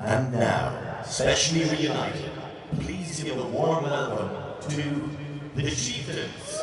And now, specially reunited, please give a warm welcome to the Chieftains.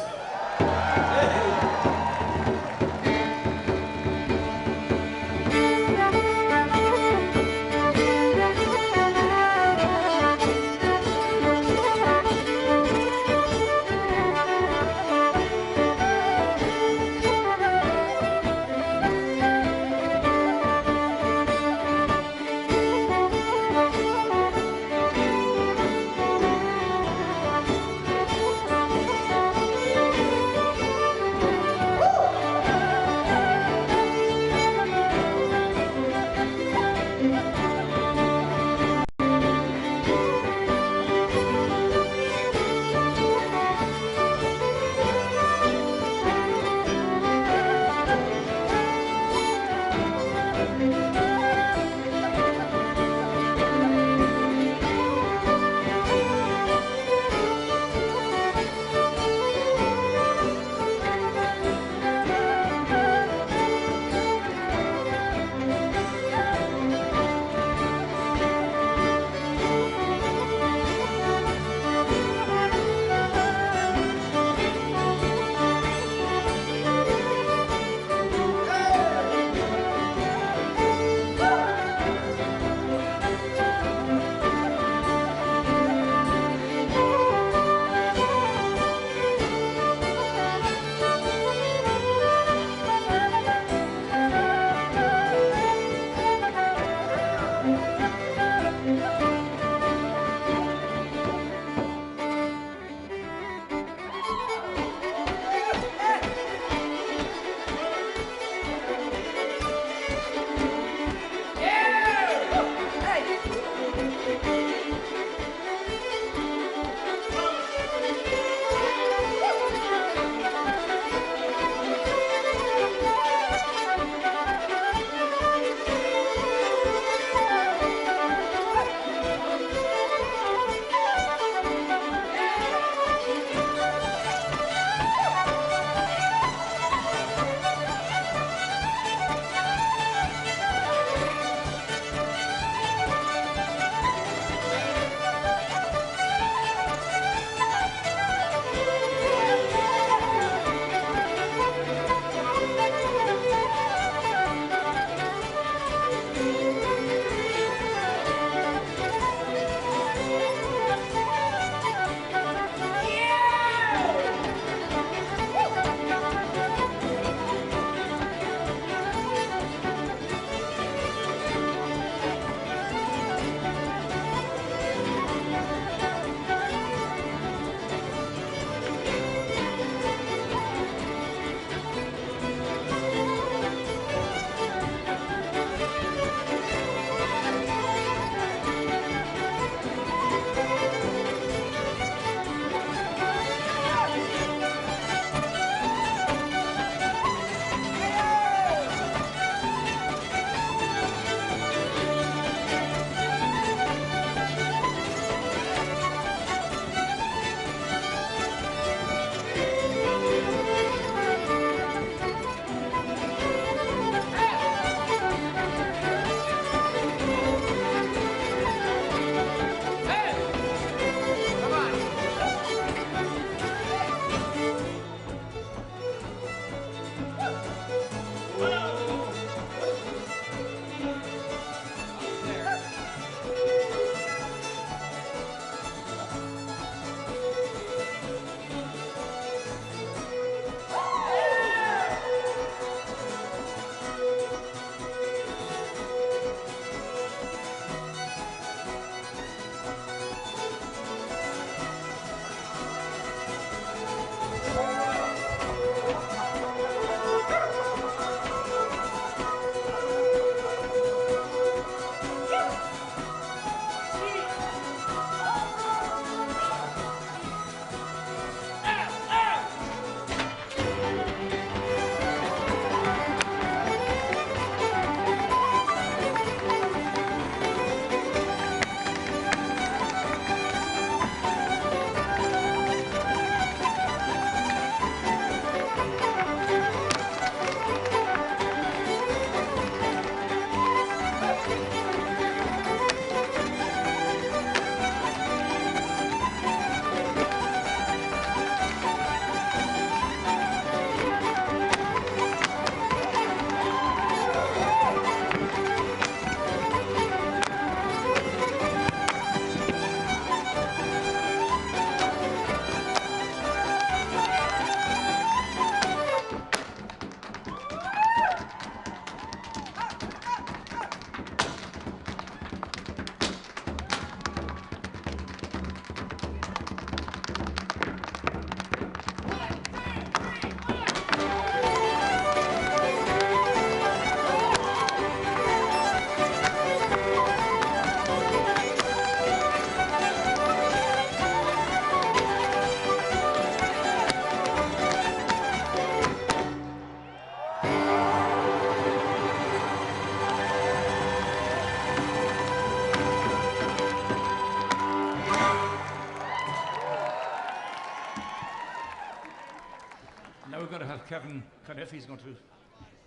Kevin Conniff. He's going to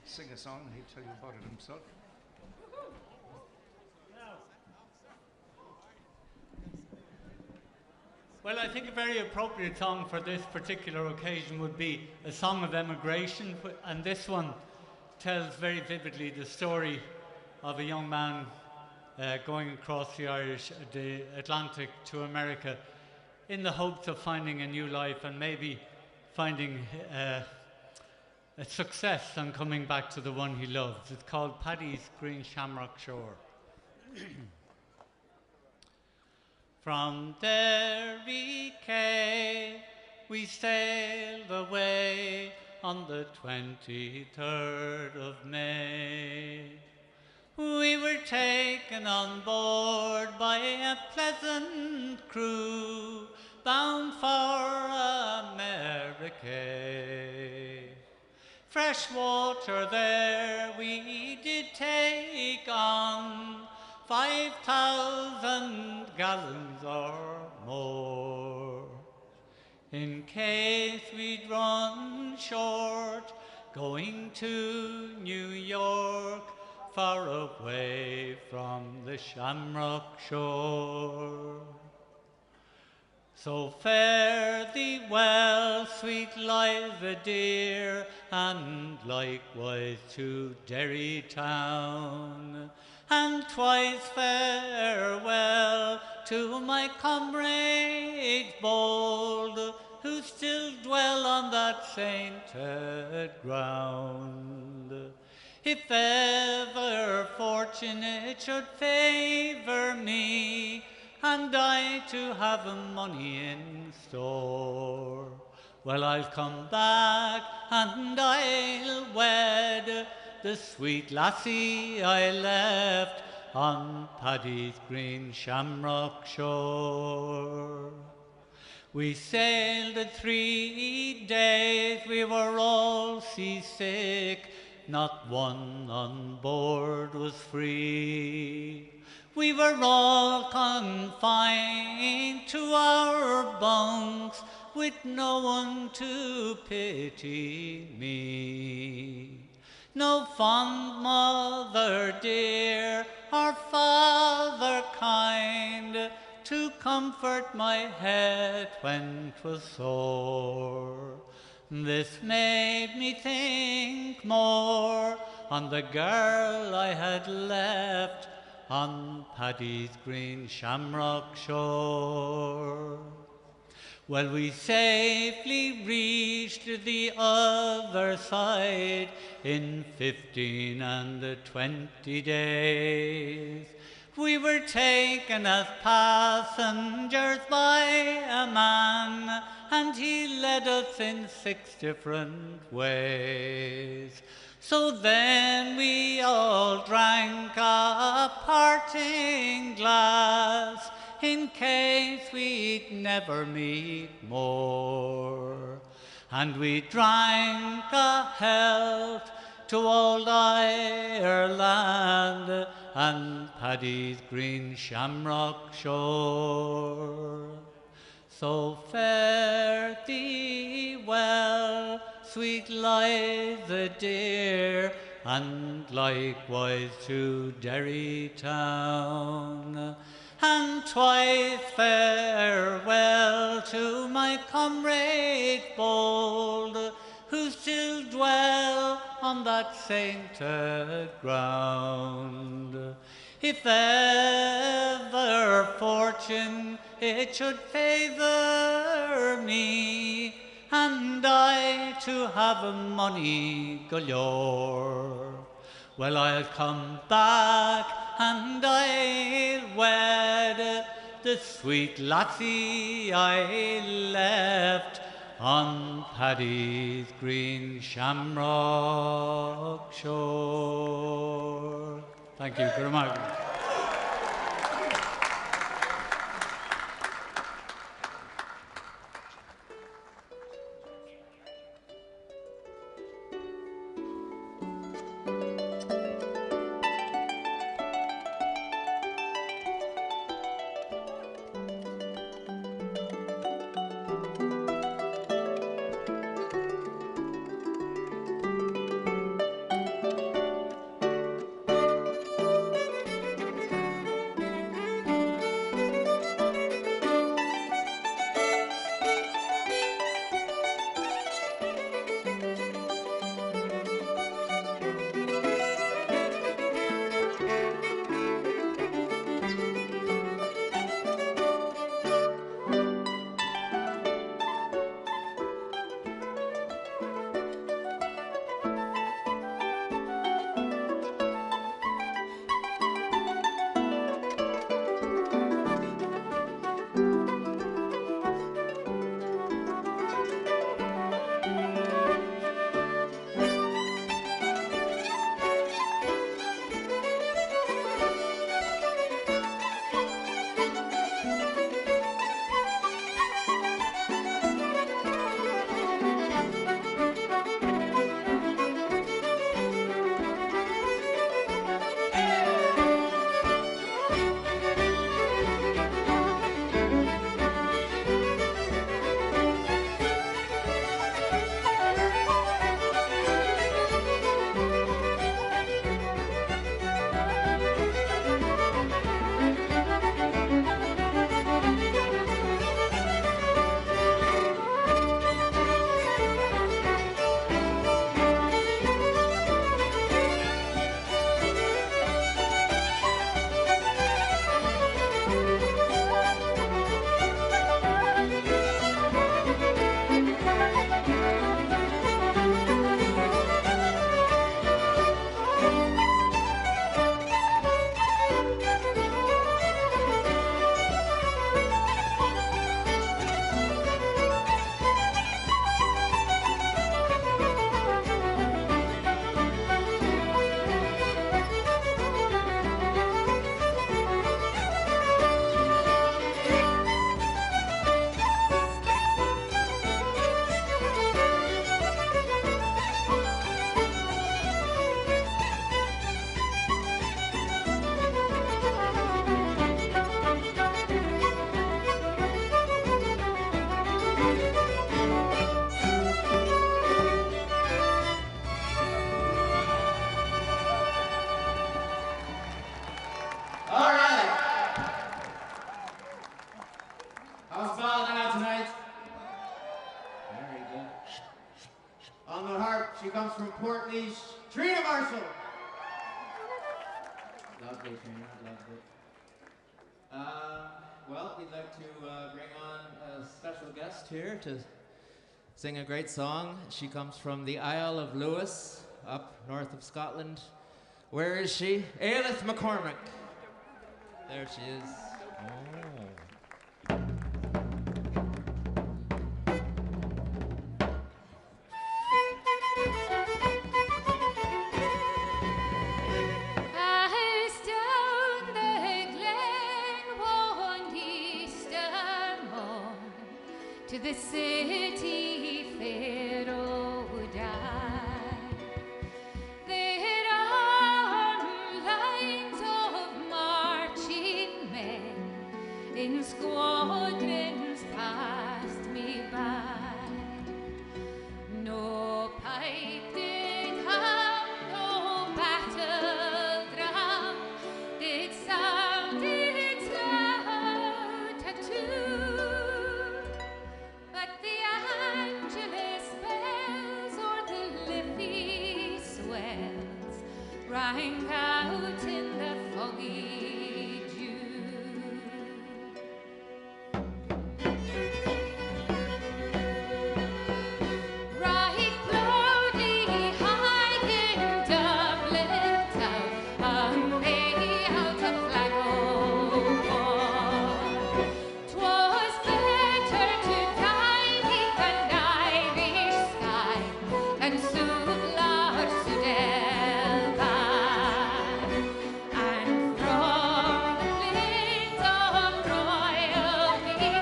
sing a song and he'll tell you about it himself. Well, I think a very appropriate song for this particular occasion would be a song of emigration, and this one tells very vividly the story of a young man going across the Atlantic to America in the hopes of finding a new life and maybe finding a success and coming back to the one he loves. It's called Paddy's Green Shamrock Shore. From Derry Quay we sailed away on the 23rd of May. We were taken on board by a pleasant crew bound for America. Fresh water there we did take on 5,000 gallons or more. In case we'd run short, going to New York, far away from the Shamrock Shore. So fare thee well, sweet Liza dear, and likewise to Derry town. And twice farewell to my comrades bold, who still dwell on that sainted ground. If ever fortunate should favour me, and I to have money in store, well, I'll come back and I'll wed the sweet lassie I left on Paddy's green shamrock shore. We sailed 3 days, we were all seasick, not one on board was free. We were all confined to our bunks, with no one to pity me. No fond mother dear, or father kind, to comfort my head when 'twas sore. This made me think more on the girl I had left on Paddy's green shamrock shore. Well, we safely reached the other side in 15 and 20 days. We were taken as passengers by a man, and he led us in 6 different ways. So then we all drank a parting glass, in case we'd never meet more. And we drank a health to old Ireland and Paddy's green shamrock shore. So fare thee well, sweet Liza dear, and likewise to Derry town. And twice farewell to my comrades bold, who still dwell on that sainted ground. If ever fortune it should favour me, and I to have money galore, well, I'll come back and I'll wed the sweet lassie I left on Paddy's green shamrock shore. Thank you very much. from Portlaoise, Trina Marshall. Lovely, Trina, lovely. Well, we'd like to bring on a special guest here to sing a great song. She comes from the Isle of Lewis, up north of Scotland. Where is she? Eileen McCormick. There she is. Oh. To the city fair O'Dye, there are lines of marching men in squadrons passed me by. No pipe did come, no battle drum did sound its loud tattoo. But the Angelus bells or the Liffey swells rang out in the foggy dew. Right proudly high in Dublin town hung they out a flag of war. 'Twas better to die neath an Irish sky than soon Lord Sudelva. And from the plains of royalty,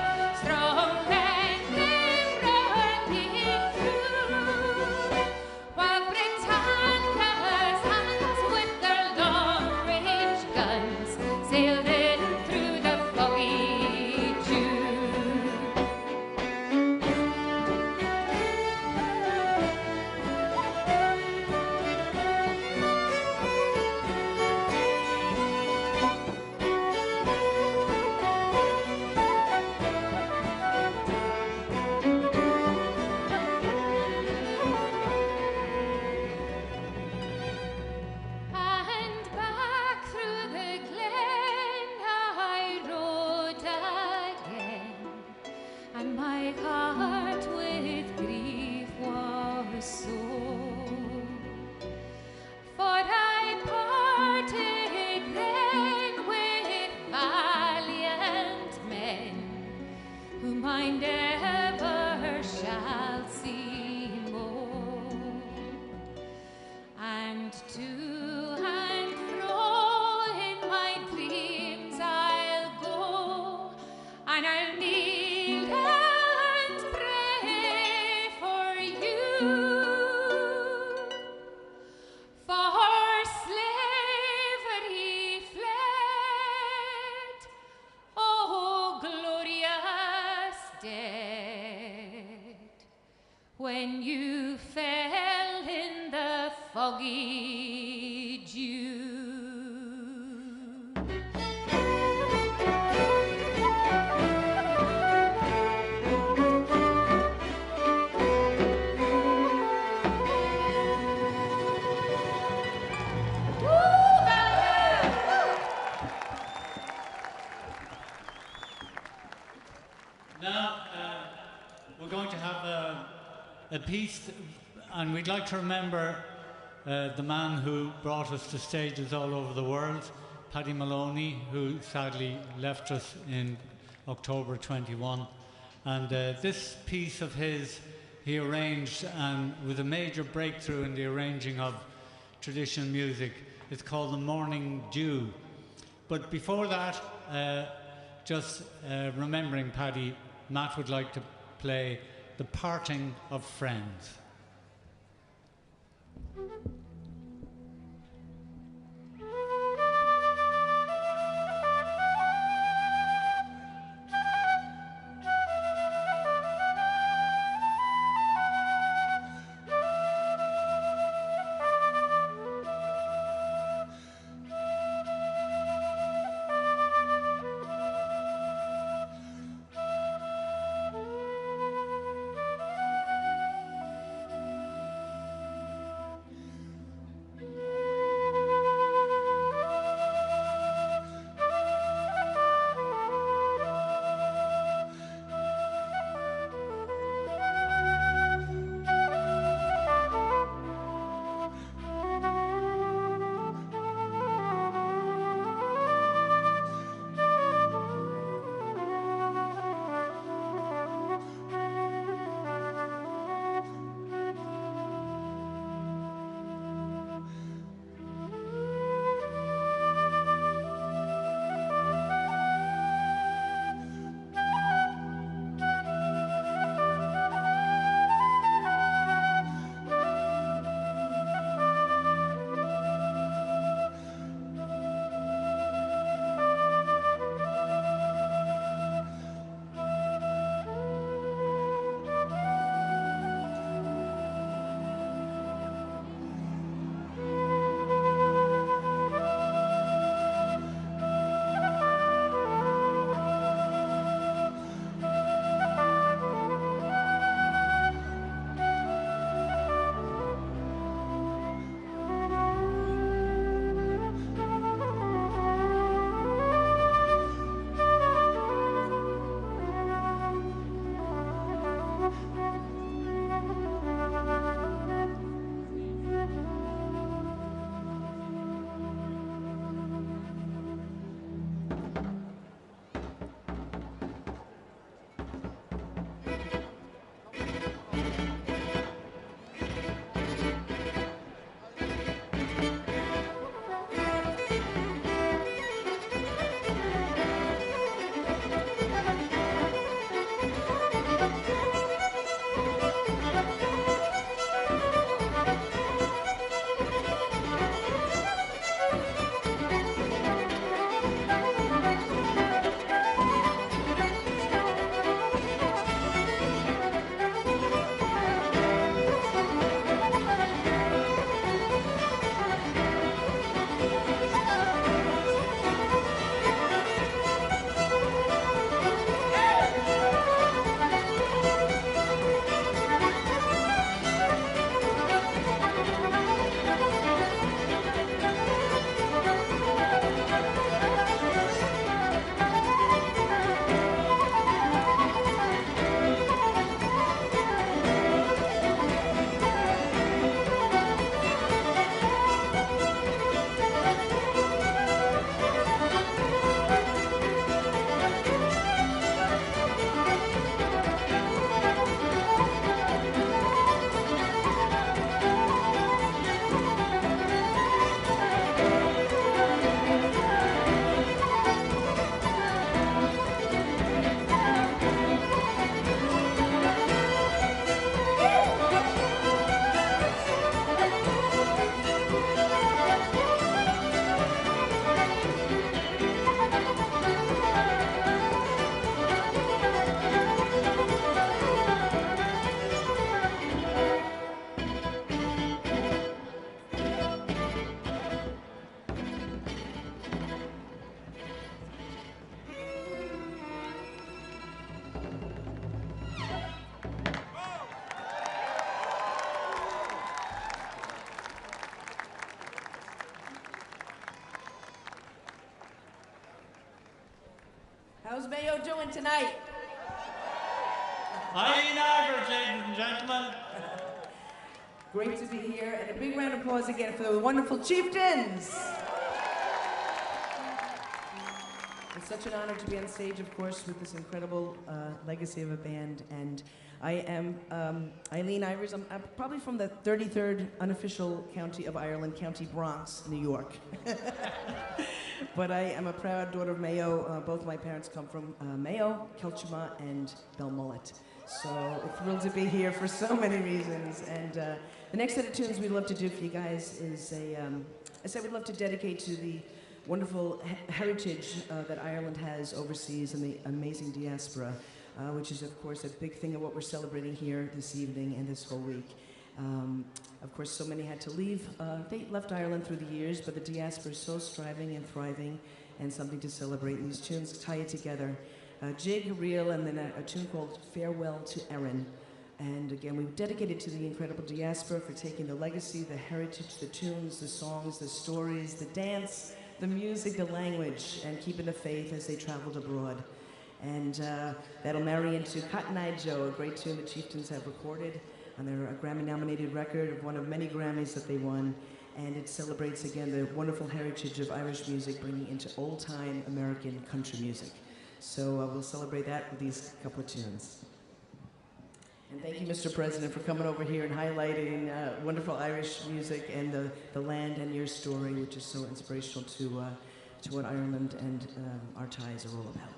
strong men came running through, while Britannia's hands with their long-range guns sailed in through the foggy dew. And back through the glen I rode again, and my heart with grief was sore. For I parted then with valiant men, whom I never shall see more. And to and fro in my dreams I'll go, and I'll kneel and pray for you. For slavery fled, oh glorious dead, when you fell in the foggy dew. Now, we're going to have a piece, and we'd like to remember the man who brought us to stages all over the world, Paddy Moloney, who sadly left us in October 21. And this piece of his, he arranged, and with a major breakthrough in the arranging of traditional music. It's called The Morning Dew. But before that, just remembering Paddy, Matt would like to play The Parting of Friends. How's Mayo doing tonight? Eileen Ivers, ladies and gentlemen. Great to be here, and a big round of applause again for the wonderful chieftains. It's such an honor to be on stage, of course, with this incredible legacy of a band. And I am Eileen Ivers. I'm probably from the 33rd unofficial county of Ireland, County Bronx, New York. But I am a proud daughter of Mayo. Both my parents come from Mayo, Kilchuma, and Belmullet. So we're thrilled to be here for so many reasons. And the next set of tunes we'd love to do for you guys is I said we'd love to dedicate to the wonderful heritage that Ireland has overseas and the amazing diaspora, which is, of course, a big thing of what we're celebrating here this evening and this whole week. Of course, so many had to leave. They left Ireland through the years, but the diaspora is so striving and thriving and something to celebrate. And these tunes tie it together. Jig, reel, and then a tune called Farewell to Erin. And again, we've dedicated to the incredible diaspora for taking the legacy, the heritage, the tunes, the songs, the stories, the dance, the music, the language, and keeping the faith as they traveled abroad. And that'll marry into Cotton Eye Joe, a great tune the Chieftains have recorded on their Grammy-nominated record of one of many Grammys that they won. And it celebrates, again, the wonderful heritage of Irish music, bringing into old-time American country music. So we'll celebrate that with these couple of tunes. And thank you, Mr. President, for coming over here and highlighting wonderful Irish music and the land and your story, which is so inspirational to what Ireland and our ties are all about.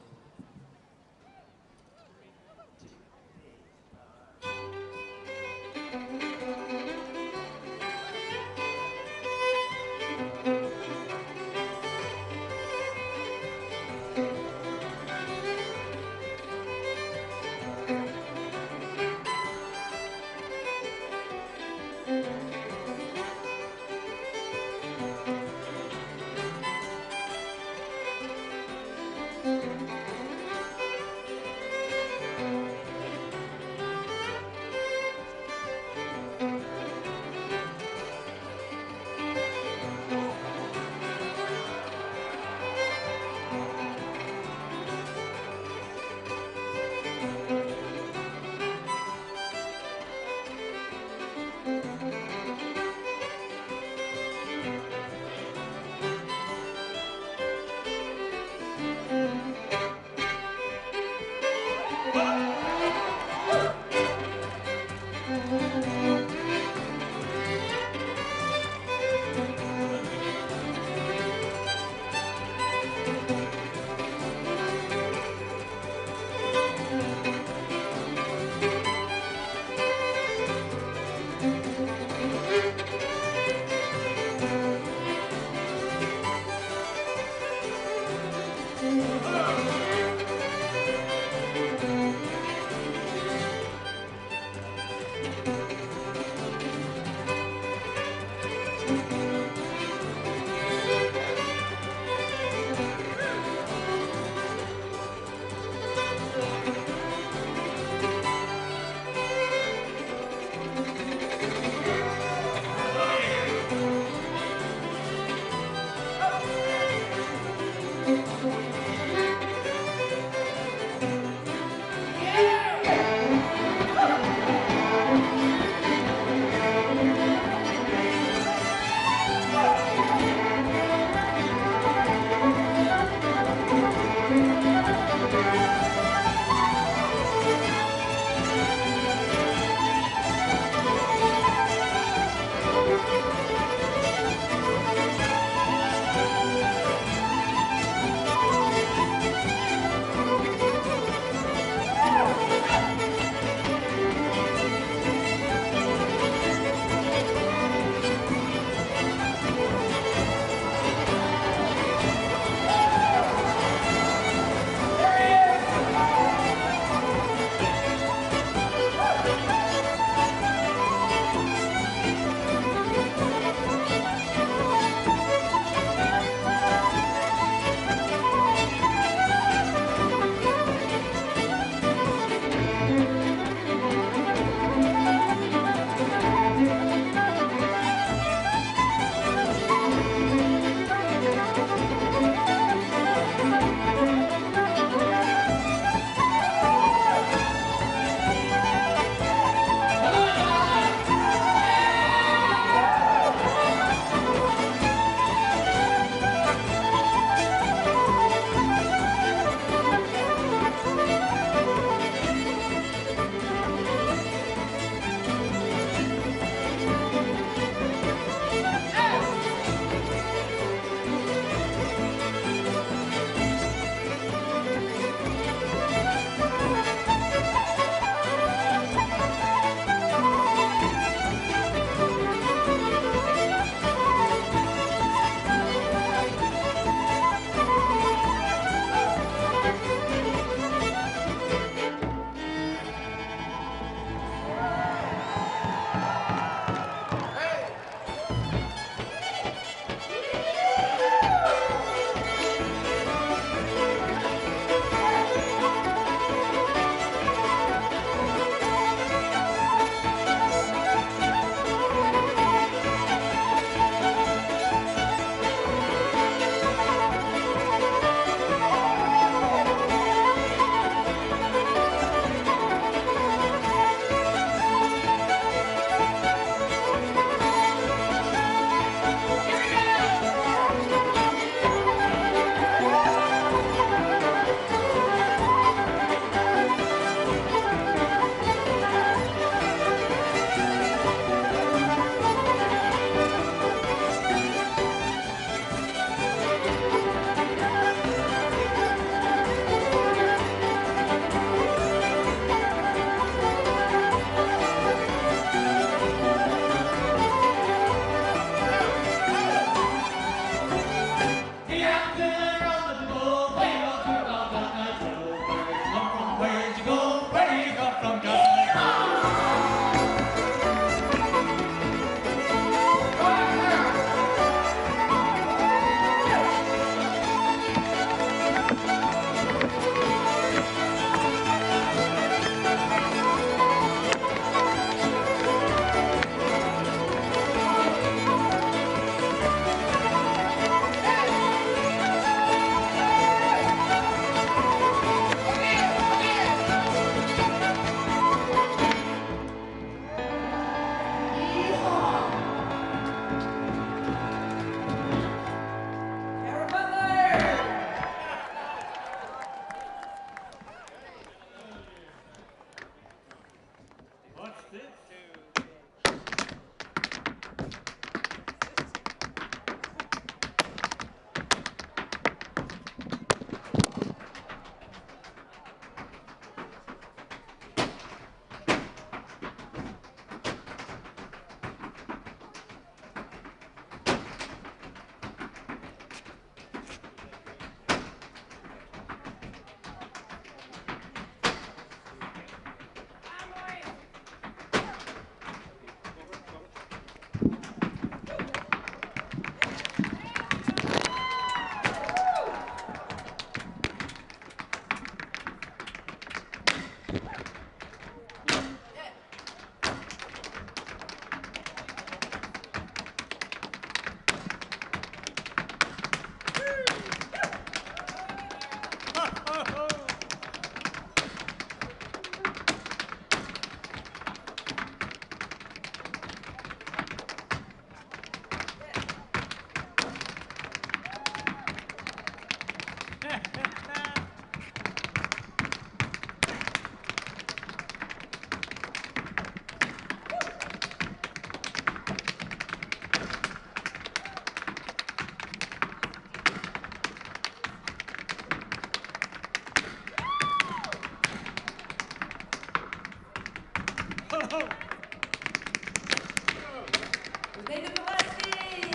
David Gillespie!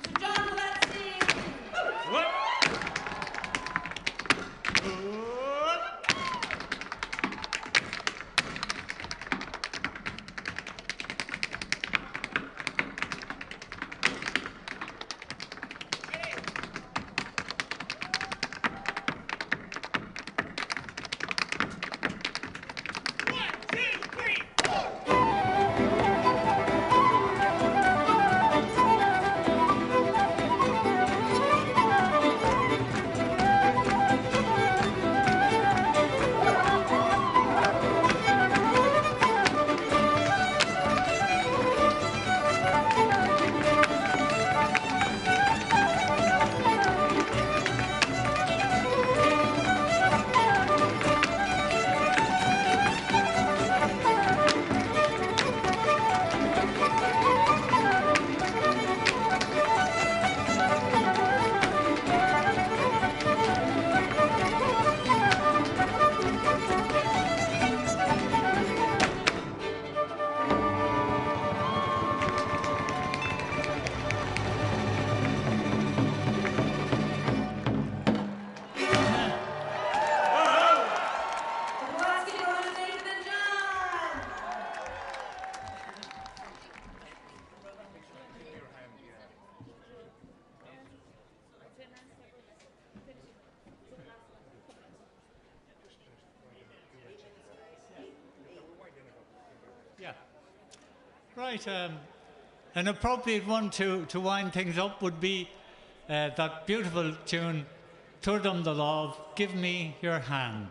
Mr. John Gillespie! Yeah. Right. An appropriate one to wind things up would be that beautiful tune, Turdum the Love, Give Me Your Hand.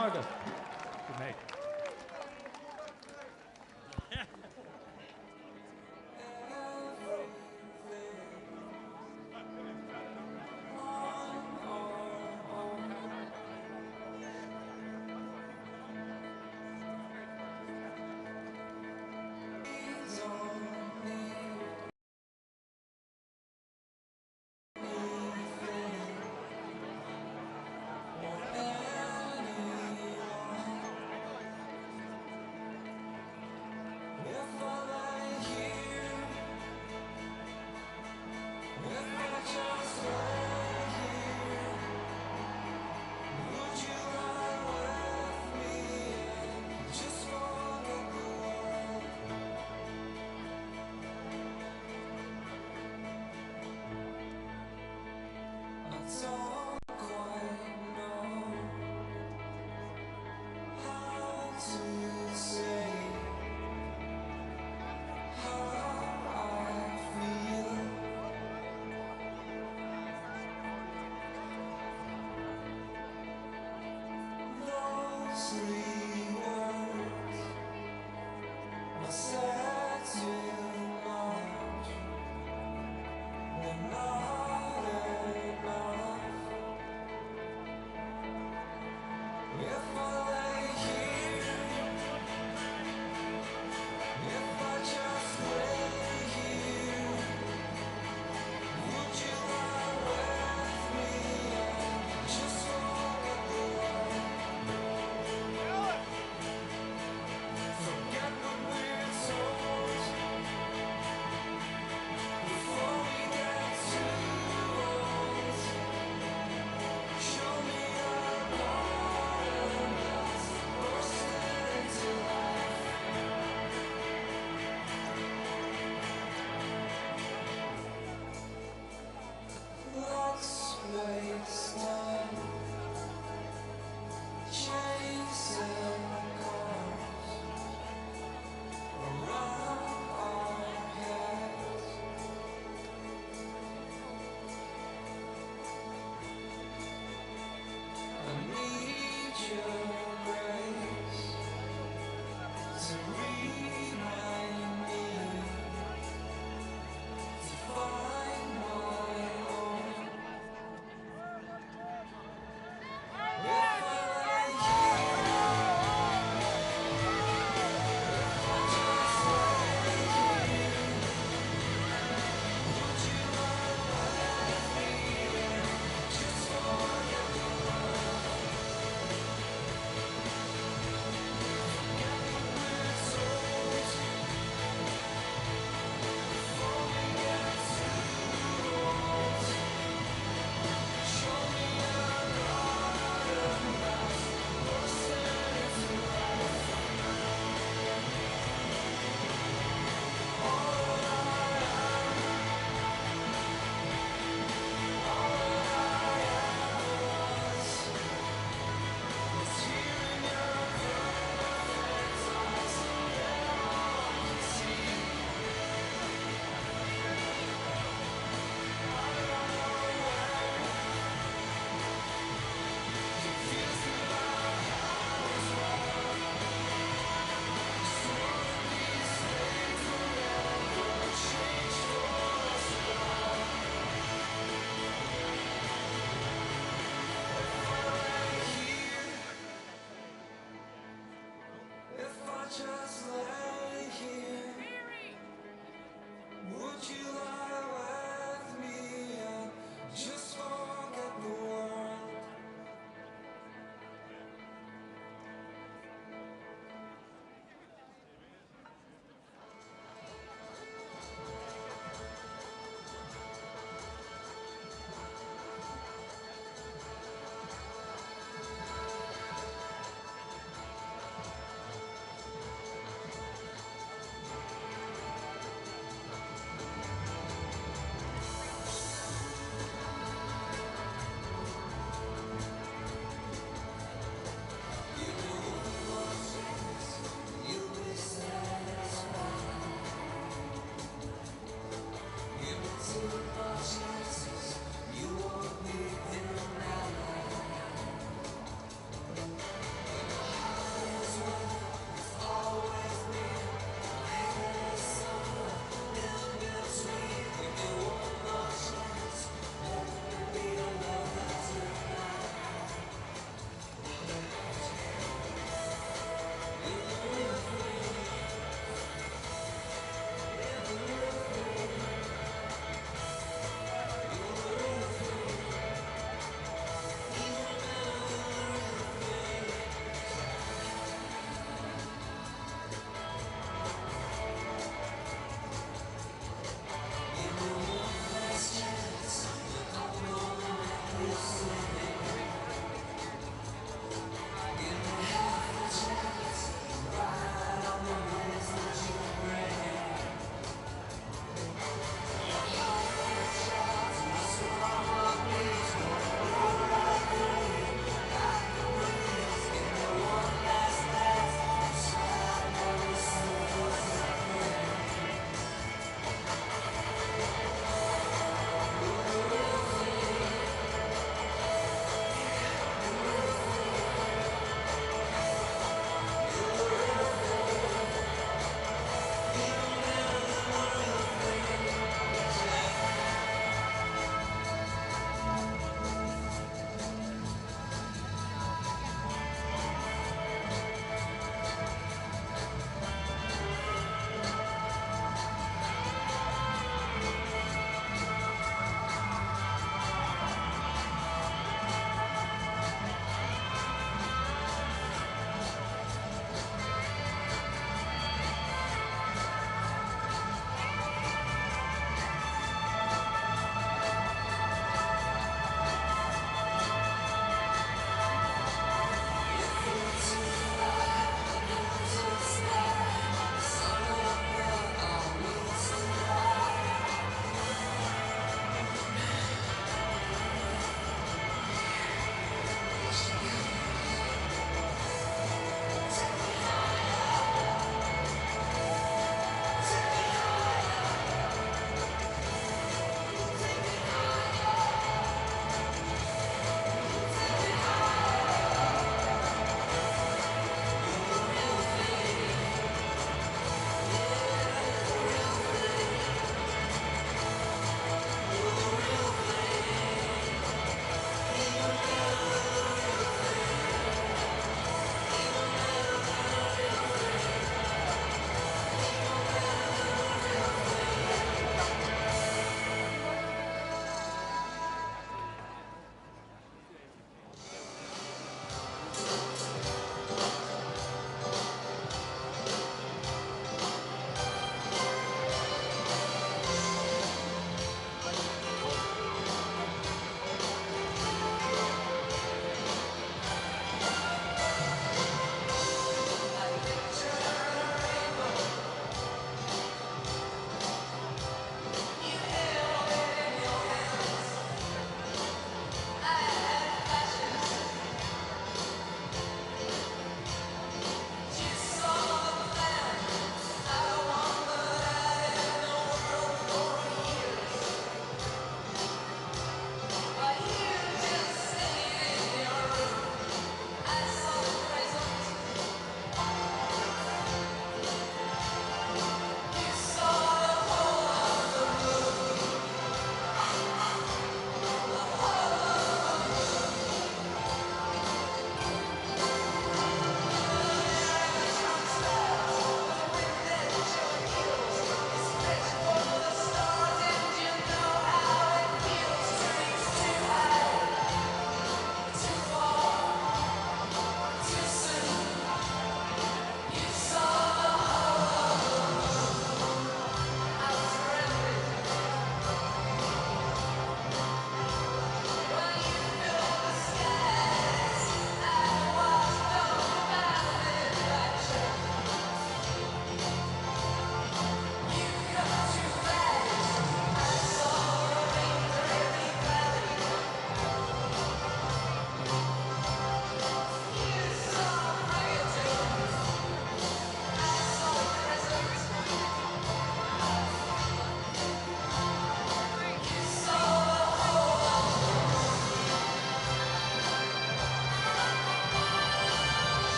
Good night.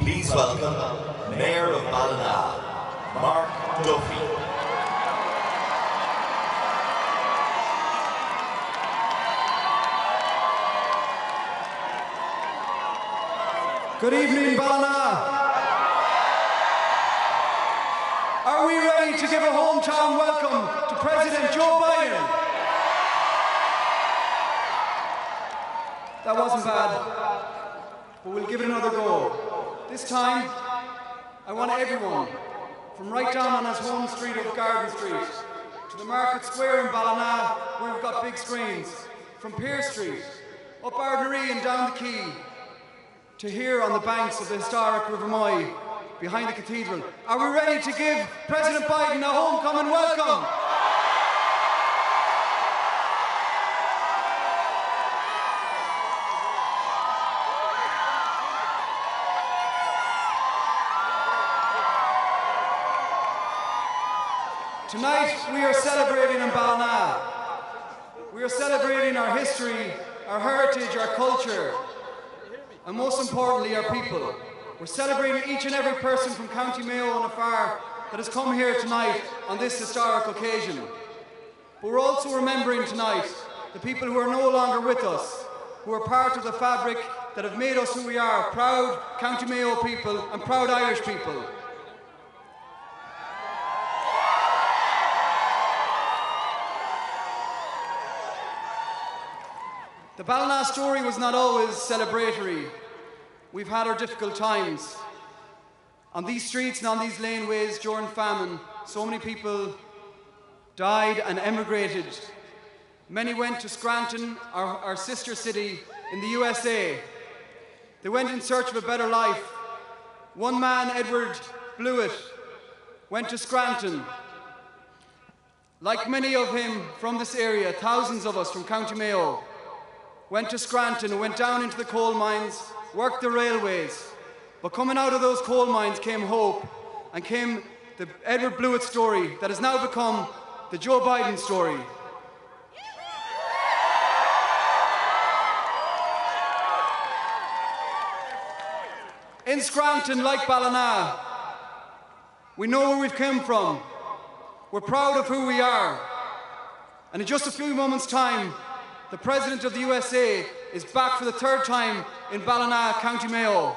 Please welcome Mayor of Ballina, Mark Duffy. Good evening, Ballina. Are we ready to give a hometown welcome to President Joe Biden? That wasn't bad, but we'll give it another go. This time, I want everyone, from right down on his home street of Garden Street, to the Market Square in Ballina, where we've got big screens, from Pearse Street, up Ardnaree and down the Quay, to here on the banks of the historic River Moy, behind the Cathedral. Are we ready to give President Biden a homecoming welcome? Tonight we are celebrating in Ballina. We are celebrating our history, our heritage, our culture, and most importantly, our people. We're celebrating each and every person from County Mayo and afar that has come here tonight on this historic occasion. But we're also remembering tonight the people who are no longer with us, who are part of the fabric that have made us who we are, proud County Mayo people and proud Irish people. The Ballina story was not always celebratory. We've had our difficult times. On these streets and on these laneways during famine, so many people died and emigrated. Many went to Scranton, our sister city in the USA. They went in search of a better life. One man, Edward Blewett, went to Scranton. Like many of him from this area, thousands of us from County Mayo, went to Scranton and went down into the coal mines, worked the railways. But coming out of those coal mines came hope, and came the Edward Blewett story that has now become the Joe Biden story. In Scranton, like Ballina, we know where we've come from. We're proud of who we are. And in just a few moments' time, the President of the USA is back for the third time in Ballina, County Mayo.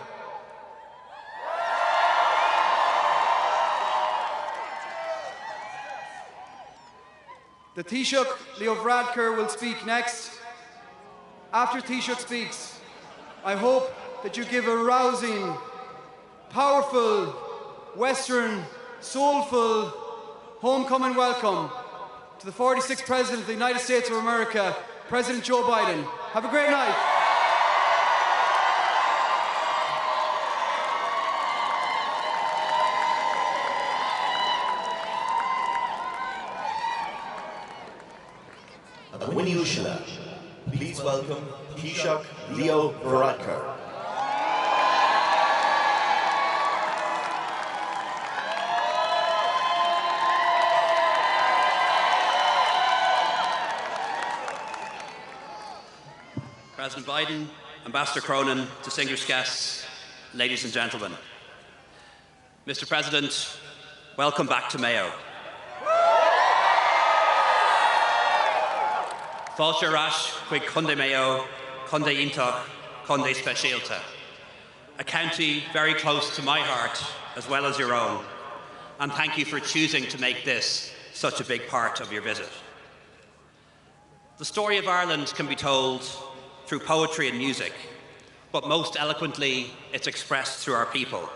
The Taoiseach Leo Varadkar will speak next. After Taoiseach speaks, I hope that you give a rousing, powerful, Western, soulful, homecoming welcome to the 46th President of the United States of America, President Joe Biden. Have a great night. Winyushila. Please welcome Taoiseach Leo Varadkar. President Biden, Ambassador Cronin, distinguished guests, ladies and gentlemen. Mr. President, welcome back to Mayo. Fáilte Rash, Quig Conde Mayo, Conde Intach, Conde Specialta. A county very close to my heart, as well as your own. And thank you for choosing to make this such a big part of your visit. The story of Ireland can be told through poetry and music, but most eloquently, it's expressed through our people.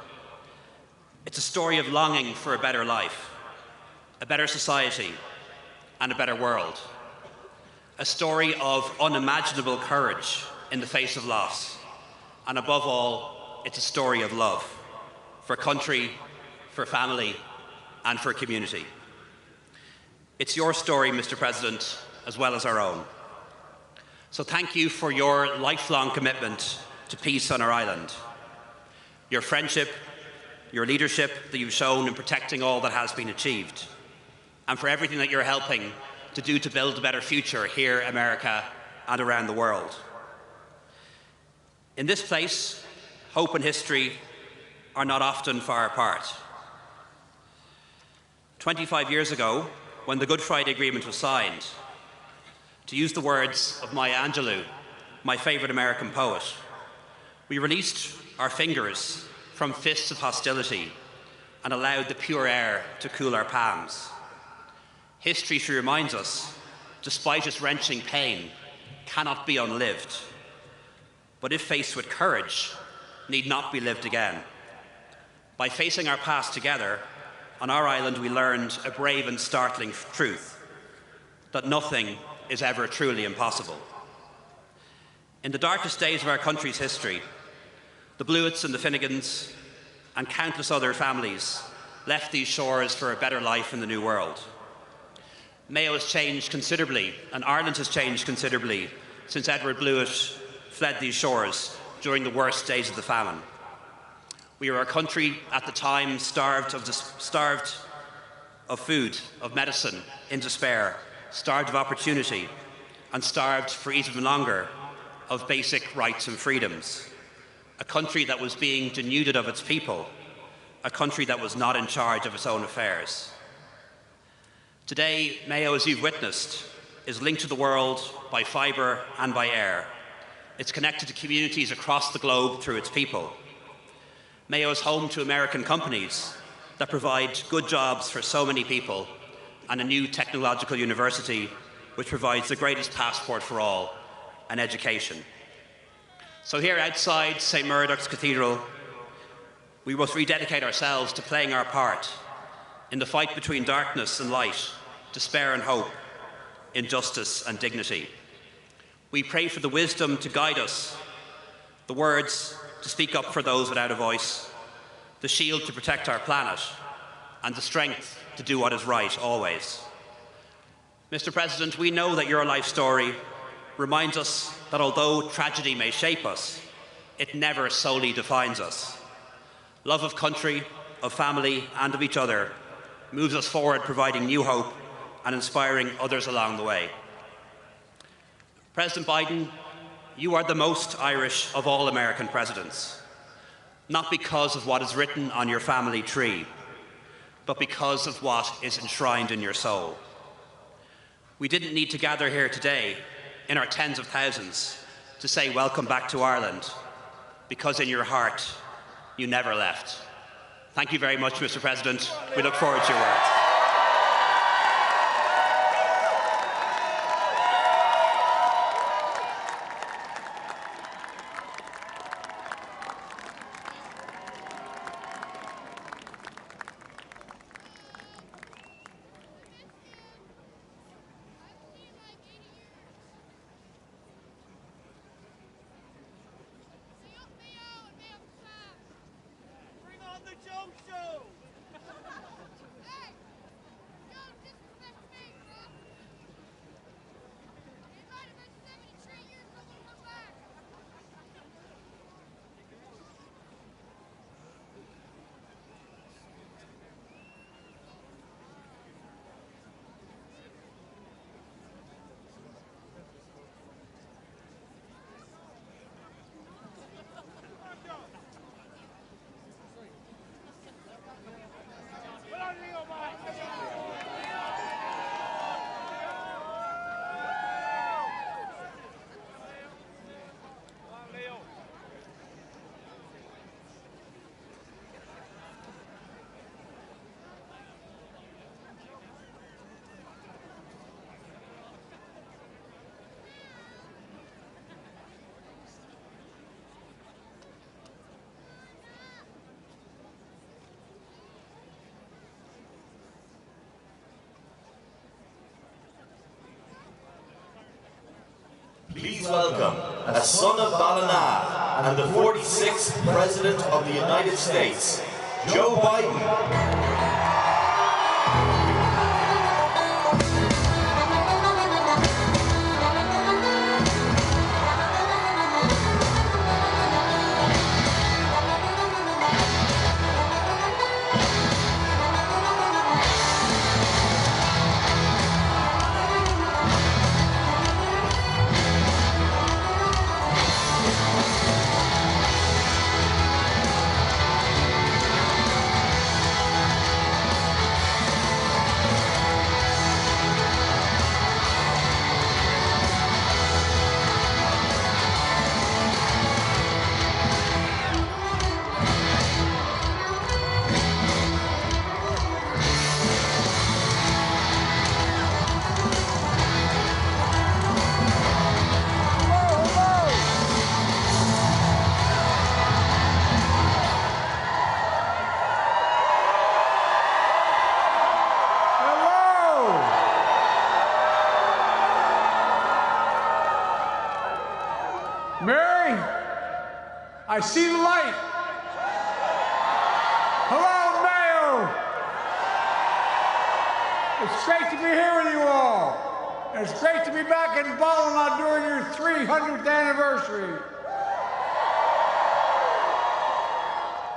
It's a story of longing for a better life, a better society, and a better world. A story of unimaginable courage in the face of loss. And above all, it's a story of love for country, for family, and for community. It's your story, Mr. President, as well as our own. So thank you for your lifelong commitment to peace on our island. Your friendship, your leadership that you've shown in protecting all that has been achieved, and for everything that you're helping to do to build a better future here in America and around the world. In this place, hope and history are not often far apart. 25 years ago, when the Good Friday Agreement was signed, to use the words of Maya Angelou, my favourite American poet, we released our fingers from fists of hostility and allowed the pure air to cool our palms. History, she reminds us, despite its wrenching pain, cannot be unlived, but if faced with courage, need not be lived again. By facing our past together, on our island we learned a brave and startling truth, that nothing is ever truly impossible. In the darkest days of our country's history, the Blewitts and the Finnegans and countless other families left these shores for a better life in the new world. Mayo has changed considerably, and Ireland has changed considerably since Edward Blewett fled these shores during the worst days of the famine. We were a country at the time starved of food, of medicine, in despair, starved of opportunity, and starved for even longer of basic rights and freedoms. A country that was being denuded of its people, a country that was not in charge of its own affairs. Today, Mayo, as you've witnessed, is linked to the world by fibre and by air. It's connected to communities across the globe through its people. Mayo is home to American companies that provide good jobs for so many people, and a new technological university which provides the greatest passport for all, an education. So here outside St. Muredach's Cathedral, we must rededicate ourselves to playing our part in the fight between darkness and light, despair and hope, injustice and dignity. We pray for the wisdom to guide us, the words to speak up for those without a voice, the shield to protect our planet, and the strength to do what is right always. Mr. President, we know that your life story reminds us that although tragedy may shape us, it never solely defines us. Love of country, of family, and of each other moves us forward, providing new hope and inspiring others along the way. President Biden, you are the most Irish of all American presidents, not because of what is written on your family tree, but because of what is enshrined in your soul. We didn't need to gather here today in our tens of thousands to say welcome back to Ireland, because in your heart you never left. Thank you very much, Mr. President. We look forward to your words. Please welcome, a son of Ballina and the 46th President of the United States, Joe Biden. I see the light. Hello, Mayo. It's great to be here with you all. And it's great to be back in Ballina during your 300th anniversary.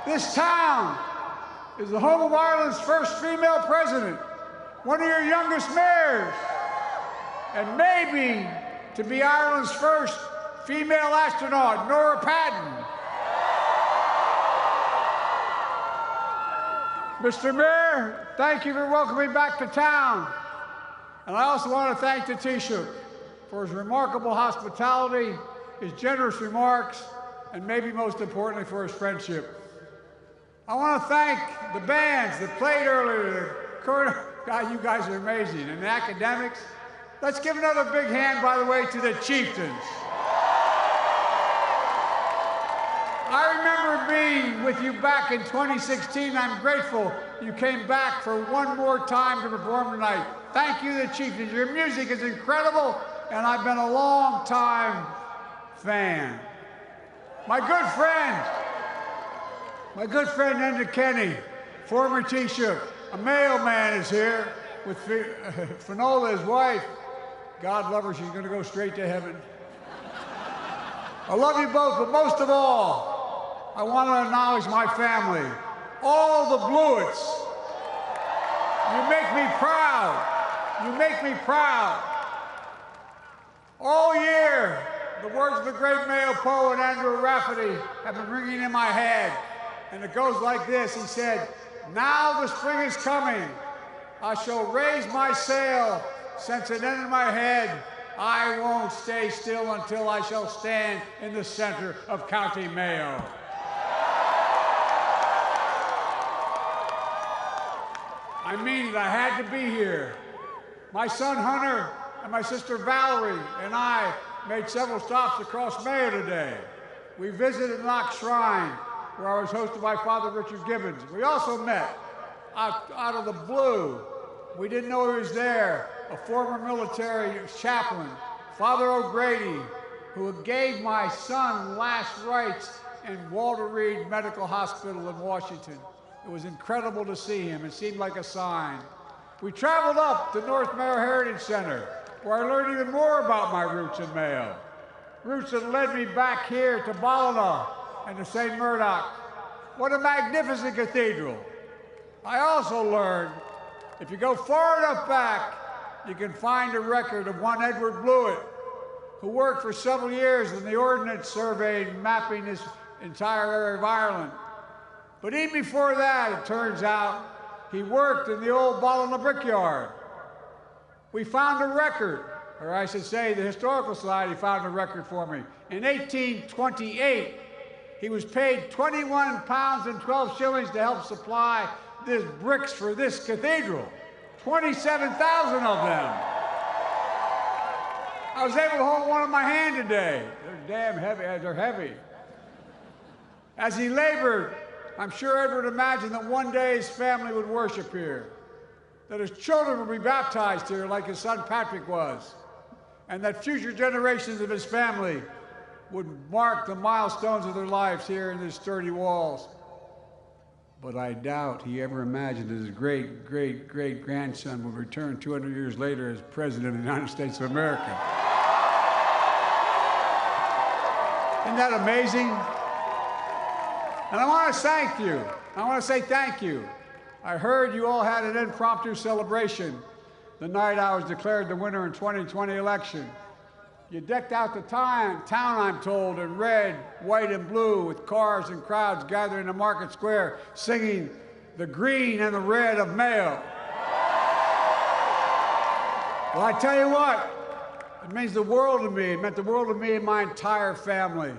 This town is the home of Ireland's first female president, one of your youngest mayors, and maybe to be Ireland's first female astronaut, Nora Paddy. Mr. Mayor, thank you for welcoming me back to town. And I also want to thank the Taoiseach for his remarkable hospitality, his generous remarks, and maybe most importantly for his friendship. I want to thank the bands that played earlier. God, you guys are amazing. And the academics. Let's give another big hand, by the way, to the Chieftains. I remember being with you back in 2016. I'm grateful you came back for one more time to perform tonight. Thank you, the Chieftains. Your music is incredible, and I've been a long-time fan. My good friend Enda Kenny, former Taoiseach, a Mayo man, is here with Finola, his wife. God love her, she's going to go straight to heaven. I love you both, but most of all, I want to acknowledge my family, all the Blewitts. You make me proud. You make me proud. All year, the words of the great Mayo poet Andrew Rafferty have been ringing in my head. And it goes like this. He said, "Now the spring is coming. I shall raise my sail. Since it entered my head, I won't stay still until I shall stand in the center of County Mayo." I mean it. I had to be here. My son Hunter and my sister Valerie and I made several stops across Mayo today. We visited Knox Shrine, where I was hosted by Father Richard Gibbons. We also met, out of the blue, we didn't know he was there, a former military chaplain, Father O'Grady, who gave my son last rites in Walter Reed Medical Hospital in Washington. It was incredible to see him. It seemed like a sign. We traveled up to North Mayo Heritage Center, where I learned even more about my roots in Mayo. Roots that led me back here to Ballina and to St. Muredach. What a magnificent cathedral. I also learned, if you go far enough back, you can find a record of one Edward Blewett, who worked for several years in the Ordnance Survey mapping this entire area of Ireland. But even before that, it turns out, he worked in the old Ballina brickyard. We found a record, or I should say the Historical Society found a record for me. In 1828, he was paid 21 pounds and 12 shillings to help supply this bricks for this cathedral. 27,000 of them. I was able to hold one in my hand today. They're damn heavy, they're heavy. As he labored, I'm sure Edward imagined that one day his family would worship here, that his children would be baptized here like his son Patrick was, and that future generations of his family would mark the milestones of their lives here in these sturdy walls. But I doubt he ever imagined that his great-great-great-grandson would return 200 years later as President of the United States of America. Isn't that amazing? And I want to thank you. I want to say thank you. I heard you all had an impromptu celebration the night I was declared the winner in 2020 election. You decked out the town, I'm told, in red, white, and blue, with cars and crowds gathering in the market square, singing the green and the red of Mayo. Well, I tell you what, it means the world to me. It meant the world to me and my entire family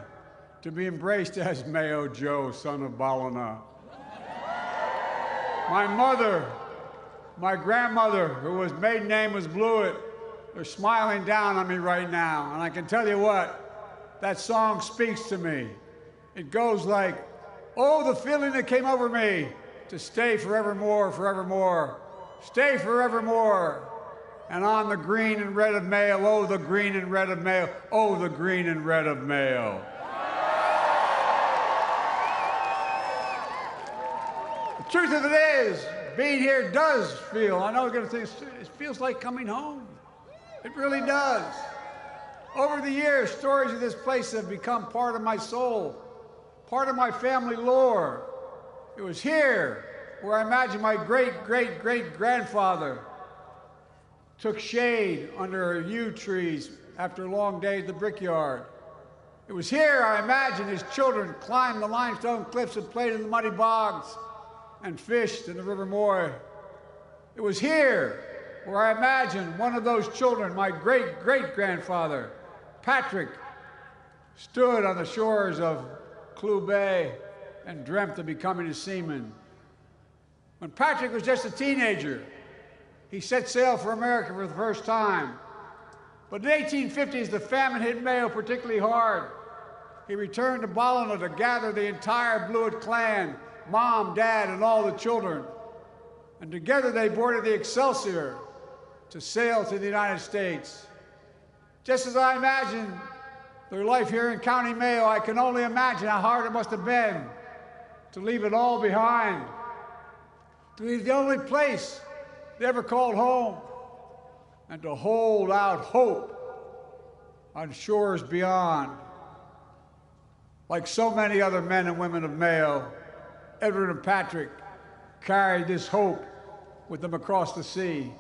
to be embraced as Mayo Joe, son of Ballina. My mother, my grandmother, whose maiden name was Blewett, they're smiling down on me right now. And I can tell you what, that song speaks to me. It goes like, oh, the feeling that came over me to stay forevermore, forevermore. Stay forevermore. And on the green and red of Mayo, oh, the green and red of Mayo, oh, the green and red of Mayo. The truth of it is, being here does feel, I know you're going to think, it feels like coming home. It really does. Over the years, stories of this place have become part of my soul, part of my family lore. It was here where I imagine my great-great-great-grandfather took shade under yew trees after long days at the brickyard. It was here I imagine his children climbed the limestone cliffs and played in the muddy bogs and fished in the River Moy. It was here where I imagine one of those children, my great-great-grandfather, Patrick, stood on the shores of Clew Bay and dreamt of becoming a seaman. When Patrick was just a teenager, he set sail for America for the first time. But in the 1850s, the famine hit Mayo particularly hard. He returned to Ballina to gather the entire Blewett clan, Mom, Dad, and all the children. And together they boarded the Excelsior to sail to the United States. Just as I imagine their life here in County Mayo, I can only imagine how hard it must have been to leave it all behind, to leave the only place they ever called home, and to hold out hope on shores beyond. Like so many other men and women of Mayo, Edward and Patrick carried this hope with them across the sea.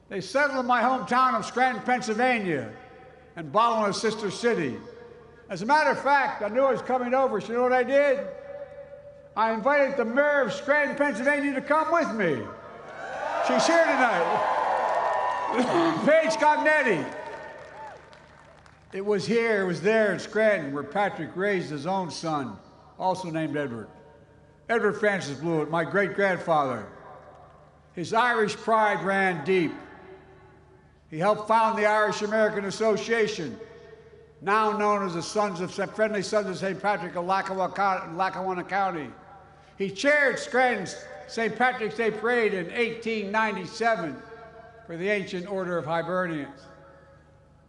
They settled in my hometown of Scranton, Pennsylvania, and Ballina's sister city. As a matter of fact, I knew I was coming over, so you know what I did? I invited the mayor of Scranton, Pennsylvania to come with me. She's here tonight. Paige Cognetti. It was there in Scranton where Patrick raised his own son, also named Edward. Edward Francis Blewett, my great-grandfather. His Irish pride ran deep. He helped found the Irish American Association, now known as the Friendly Sons of St. Patrick of Lackawanna County. He chaired Scranton's St. Patrick's Day Parade in 1897 for the Ancient Order of Hibernians.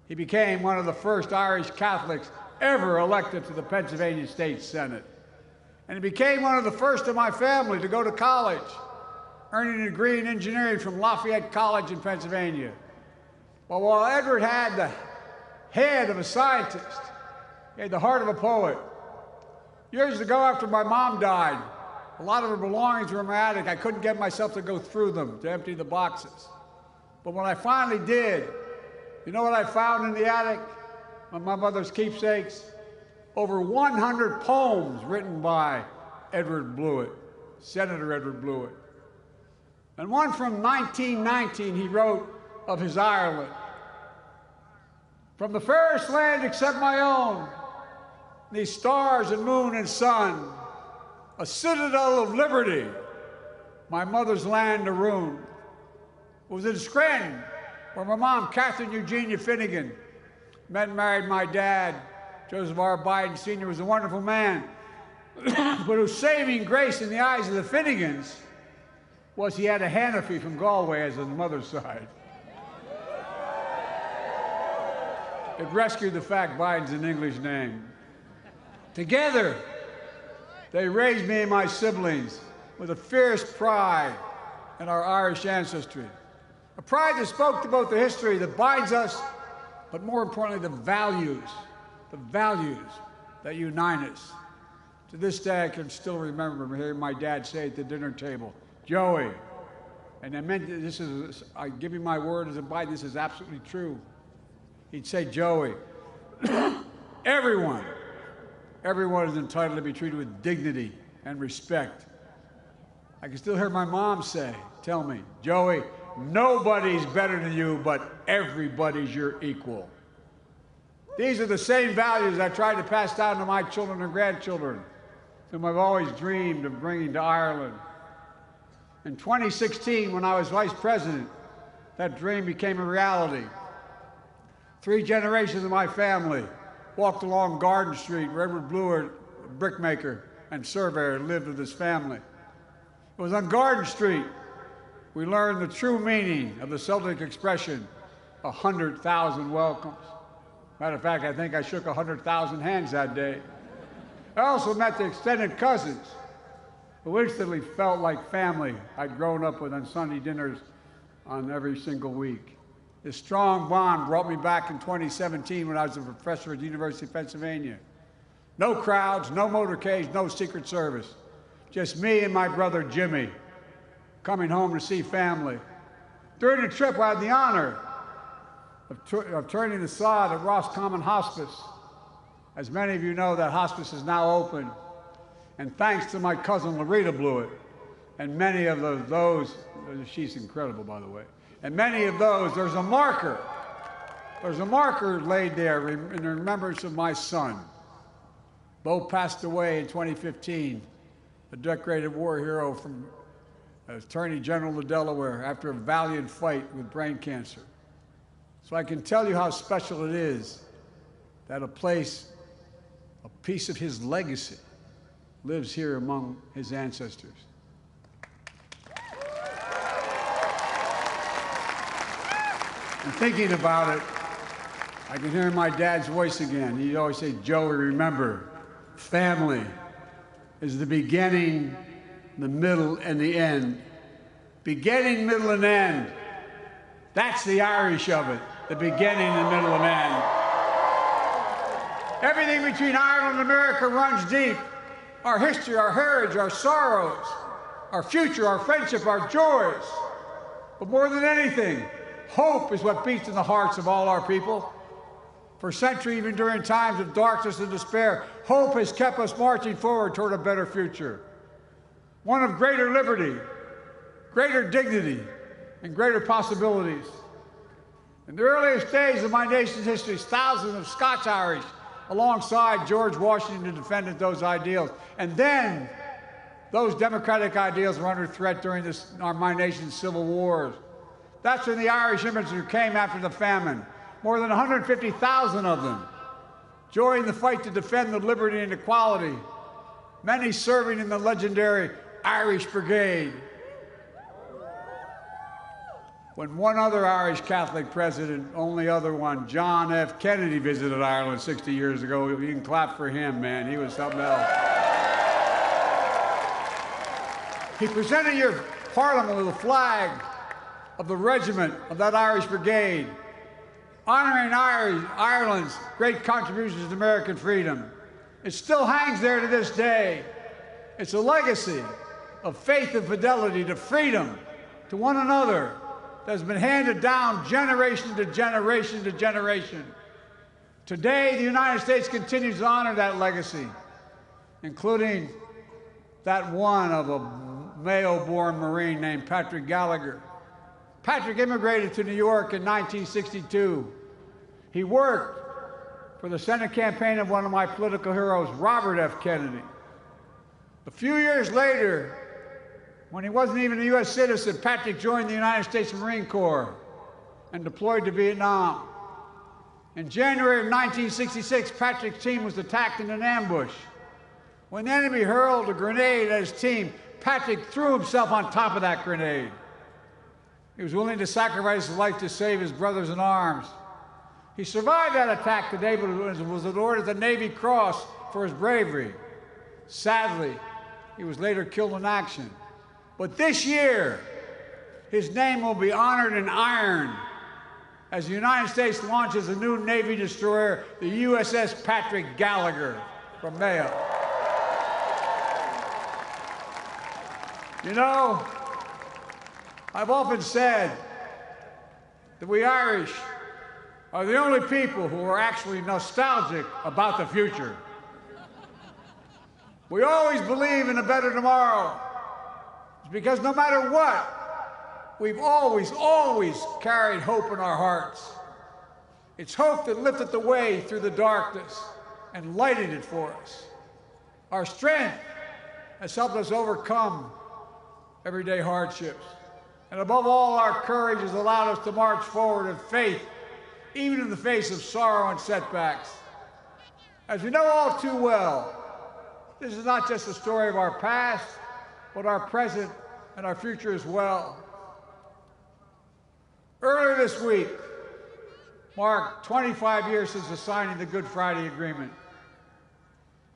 He became one of the first Irish Catholics ever elected to the Pennsylvania State Senate. And he became one of the first in my family to go to college, earning a degree in engineering from Lafayette College in Pennsylvania. But while Edward had the head of a scientist, he had the heart of a poet. Years ago, after my mom died, a lot of her belongings were in my attic. I couldn't get myself to go through them, to empty the boxes. But when I finally did, you know what I found in the attic? My mother's keepsakes? Over 100 poems written by Edward Blewett, Senator Edward Blewett. And one from 1919 he wrote of his Ireland. From the fairest land except my own, these stars and moon and sun, a citadel of liberty, my mother's land to ruin. It was in Scranton where my mom, Catherine Eugenia Finnegan, met and married my dad. Joseph R. Biden Sr. was a wonderful man, but whose saving grace in the eyes of the Finnegans was he had a Hannafy from Galway as his mother's side. It rescued the fact Biden's an English name. Together, they raised me and my siblings with a fierce pride in our Irish ancestry. A pride that spoke to both the history that binds us, but more importantly, the values that unite us. To this day, I can still remember hearing my dad say at the dinner table, Joey, and I meant this is, I give you my word as a Biden, this is absolutely true. He'd say, Joey, everyone is entitled to be treated with dignity and respect. I can still hear my mom tell me, Joey, nobody's better than you, but everybody's your equal. These are the same values I tried to pass down to my children and grandchildren, whom I've always dreamed of bringing to Ireland. In 2016, when I was vice president, that dream became a reality. 3 generations of my family walked along Garden Street, where Edward Blewett, a brickmaker and surveyor, lived with his family. It was on Garden Street we learned the true meaning of the Celtic expression, 100,000 welcomes. Matter of fact, I think I shook 100,000 hands that day. I also met the extended cousins who instantly felt like family I'd grown up with on Sunday dinners on every single week. This strong bond brought me back in 2017 when I was a professor at the University of Pennsylvania. No crowds, no motorcades, no Secret Service. Just me and my brother Jimmy coming home to see family. During the trip, I had the honor of turning the sod at Roscommon Hospice. As many of you know, that hospice is now open. And thanks to my cousin Larita Blewett, and many of those, she's incredible, by the way, and many of those, there's a marker laid there in remembrance of my son. Bo passed away in 2015, a decorated war hero from Attorney General of Delaware after a valiant fight with brain cancer. So I can tell you how special it is that a piece of his legacy lives here among his ancestors. And thinking about it, I can hear my dad's voice again. He'd always say, Joey, remember, family is the beginning, the middle, and the end. Beginning, middle, and end. That's the Irish of it, the beginning, the middle, and end. Everything between Ireland and America runs deep. Our history, our heritage, our sorrows, our future, our friendship, our joys. But more than anything, hope is what beats in the hearts of all our people. For centuries, even during times of darkness and despair, hope has kept us marching forward toward a better future. One of greater liberty, greater dignity, and greater possibilities. In the earliest days of my nation's history, thousands of Scots-Irish alongside George Washington defended those ideals. And then those democratic ideals were under threat during my nation's civil wars. That's when the Irish immigrants came after the famine. More than 150,000 of them joined the fight to defend the liberty and equality, many serving in the legendary Irish Brigade. When one other Irish Catholic president, only other one, John F. Kennedy, visited Ireland 60 years ago, you can clap for him, man. He was something else. He presented your parliament with a flag of the regiment of that Irish Brigade, honoring Ireland's great contributions to American freedom. It still hangs there to this day. It's a legacy of faith and fidelity to freedom, to one another, that has been handed down generation to generation to generation. Today, the United States continues to honor that legacy, including that one of a Mayo-born Marine named Patrick Gallagher. Patrick immigrated to New York in 1962. He worked for the Senate campaign of one of my political heroes, Robert F. Kennedy. A few years later, when he wasn't even a U.S. citizen, Patrick joined the United States Marine Corps and deployed to Vietnam. In January of 1966, Patrick's team was attacked in an ambush. When the enemy hurled a grenade at his team, Patrick threw himself on top of that grenade. He was willing to sacrifice his life to save his brothers in arms. He survived that attack today, but was awarded the Navy Cross for his bravery. Sadly, he was later killed in action. But this year, his name will be honored in iron as the United States launches a new Navy destroyer, the USS Patrick Gallagher from Mayo. You know, I've often said that we Irish are the only people who are actually nostalgic about the future. We always believe in a better tomorrow. It's because no matter what, we've always carried hope in our hearts. It's hope that lifted the way through the darkness and lighted it for us. Our strength has helped us overcome everyday hardships. And above all, our courage has allowed us to march forward in faith, even in the face of sorrow and setbacks. As we know all too well, this is not just a story of our past, but our present and our future as well. Earlier this week marked 25 years since the signing of the Good Friday Agreement.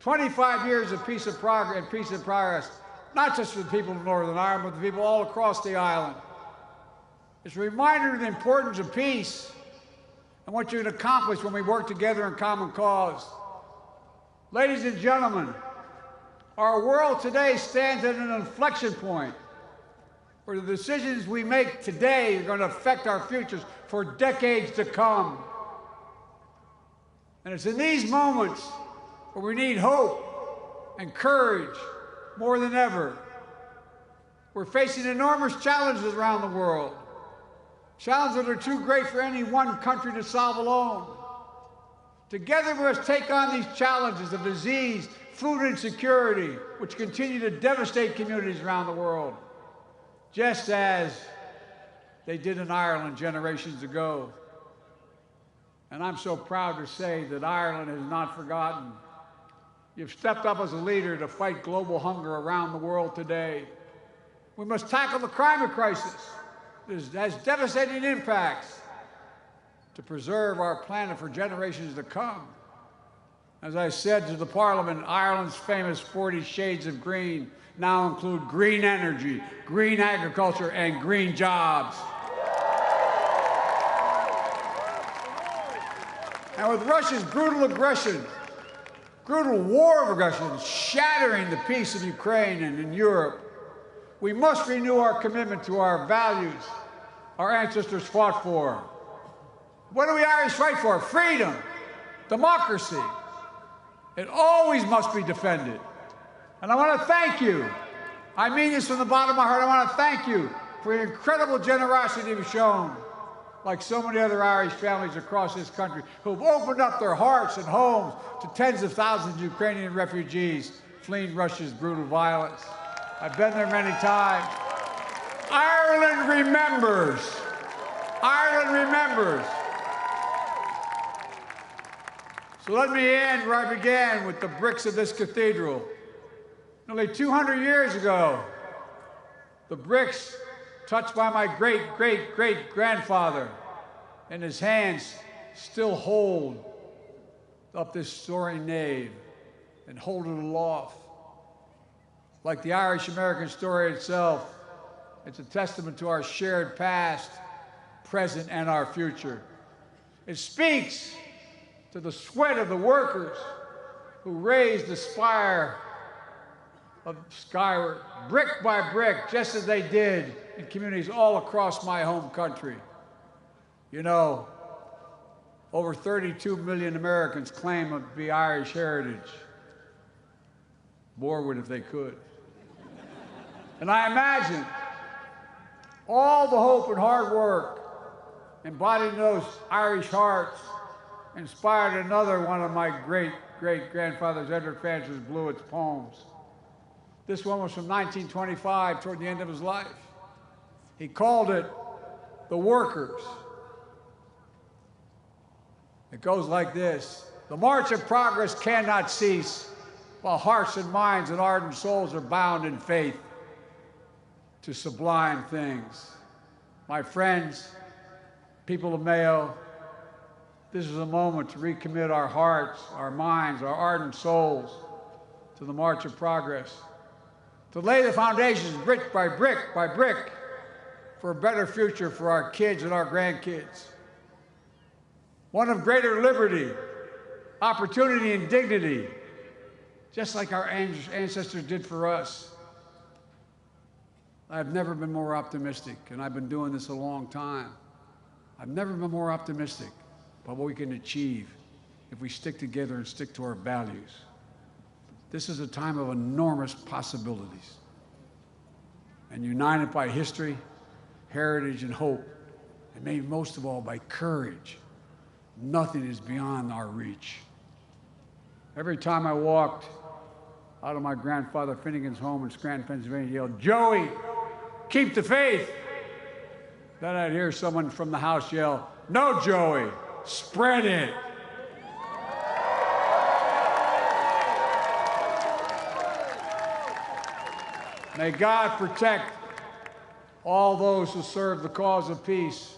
25 years of peace and progress not just for the people of Northern Ireland, but the people all across the island. It's a reminder of the importance of peace and what you can accomplish when we work together in common cause. Ladies and gentlemen, our world today stands at an inflection point where the decisions we make today are going to affect our futures for decades to come. And it's in these moments where we need hope and courage more than ever. We're facing enormous challenges around the world, challenges that are too great for any one country to solve alone. Together we must take on these challenges of disease, food insecurity, which continue to devastate communities around the world, just as they did in Ireland generations ago. And I'm so proud to say that Ireland has not forgotten. You've stepped up as a leader to fight global hunger around the world today. We must tackle the climate crisis that has devastating impacts to preserve our planet for generations to come. As I said to the Parliament, Ireland's famous 40 shades of green now include green energy, green agriculture, and green jobs. And with Russia's brutal aggression, brutal war of aggression, shattering the peace of Ukraine and in Europe, we must renew our commitment to our values our ancestors fought for. What do we Irish fight for? Freedom, democracy. It always must be defended. And I want to thank you. I mean this from the bottom of my heart. I want to thank you for the incredible generosity you've shown, like so many other Irish families across this country who've opened up their hearts and homes to tens of thousands of Ukrainian refugees fleeing Russia's brutal violence. I've been there many times. Ireland remembers. Ireland remembers. So let me end where I began, with the bricks of this cathedral. Nearly 200 years ago, the bricks touched by my great-great-great-grandfather, and his hands still hold up this soaring nave and hold it aloft. Like the Irish-American story itself, it's a testament to our shared past, present, and our future. It speaks to the sweat of the workers who raised the spire of skyward, brick by brick, just as they did in communities all across my home country. You know, over 32 million Americans claim to be Irish heritage. More would if they could. And I imagine all the hope and hard work embodied in those Irish hearts inspired another one of my great-great-grandfathers, Edward Francis Blewett's poems. This one was from 1925, toward the end of his life. He called it The Workers. It goes like this: the march of progress cannot cease while hearts and minds and ardent souls are bound in faith to sublime things. My friends, people of Mayo, this is a moment to recommit our hearts, our minds, our ardent souls to the march of progress, to lay the foundations brick by brick by brick for a better future for our kids and our grandkids. One of greater liberty, opportunity, and dignity, just like our ancestors did for us. I've never been more optimistic, and I've been doing this a long time. I've never been more optimistic about what we can achieve if we stick together and stick to our values. This is a time of enormous possibilities. And united by history, heritage, and hope, and maybe most of all by courage, nothing is beyond our reach. Every time I walked out of my grandfather Finnegan's home in Scranton, Pennsylvania, he yelled, "Joey, keep the faith." Then I'd hear someone from the house yell, "No, Joey, spread it." May God protect all those who serve the cause of peace.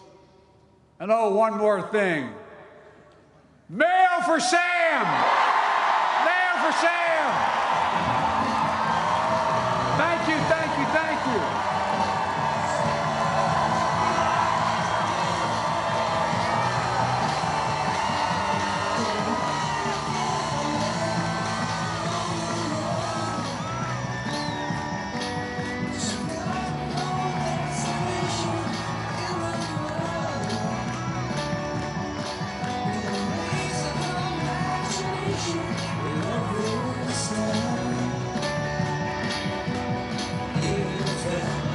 And oh, one more thing. Mayo for Sam! Mayo for Sam! Thank you. you. Yeah.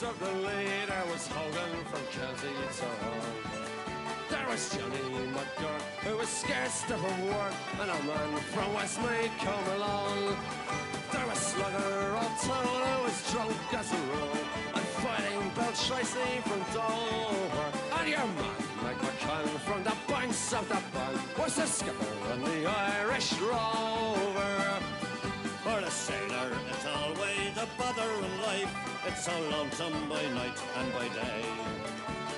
Of the leader was Hogan from County Tyrone. There was Johnny McGurk, who was scarce to her work, and a man from Westmeath come along. There was Slugger O'Toole, who was drunk as a rule, and fighting Bill Tracy from Dover. And your man, Mike McCann, from the banks of the Bank, was the skipper on the Irish Rover. For a sailor, it's always a bother in life. It's so lonesome by night and by day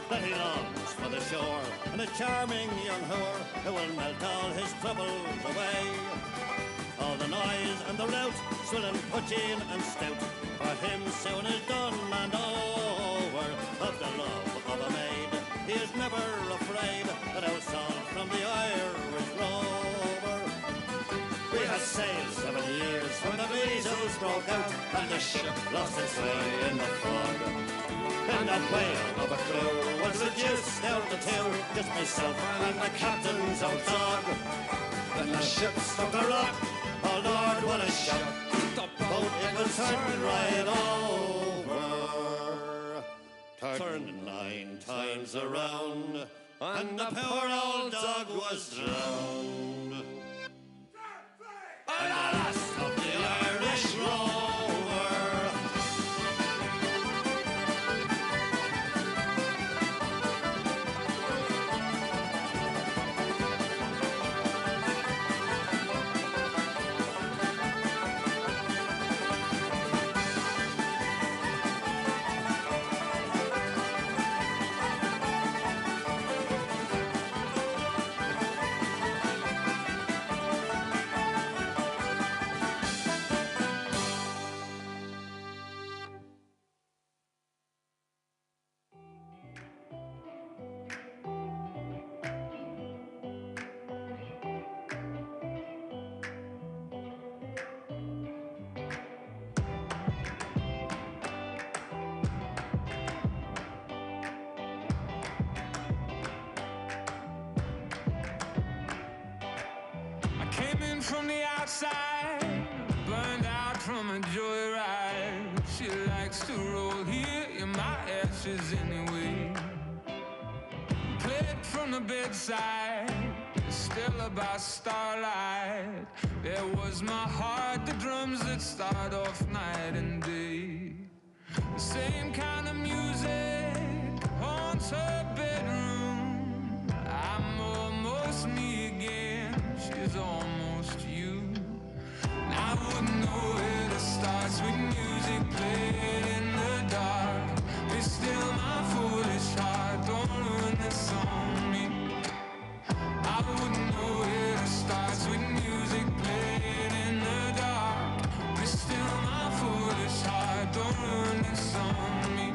that he longs for the shore and a charming young whore who will melt all his troubles away. All the noise and the rout, swilling poaching and stout, for him soon is done and over. Of the love of a maid, he is never afraid that I'll salt from the Irish Rover. We had sailed 7 years when the measles broke out and the ship lost its way in the fog. And the whale of a crew was reduced down to two, just myself and the captain's old dog. Then the ship struck a rock, oh Lord, what a shock. The boat, it was turned right over. Turned 9 times around, and the poor old dog was drowned. And the last of the Irish Rover. from the outside, burned out from a joyride. She likes to roll here in my ashes anyway. Played from the bedside, still about starlight. There was my heart, the drums that start off night and day. The same kind of music haunts her bedroom. I'm almost me again, she's almost you. And I wouldn't know where to start. Sweet music played in the dark. It's still my foolish heart, don't ruin this on me. I wouldn't know where to start. Sweet music played in the dark. It's still my foolish heart, don't ruin this on me.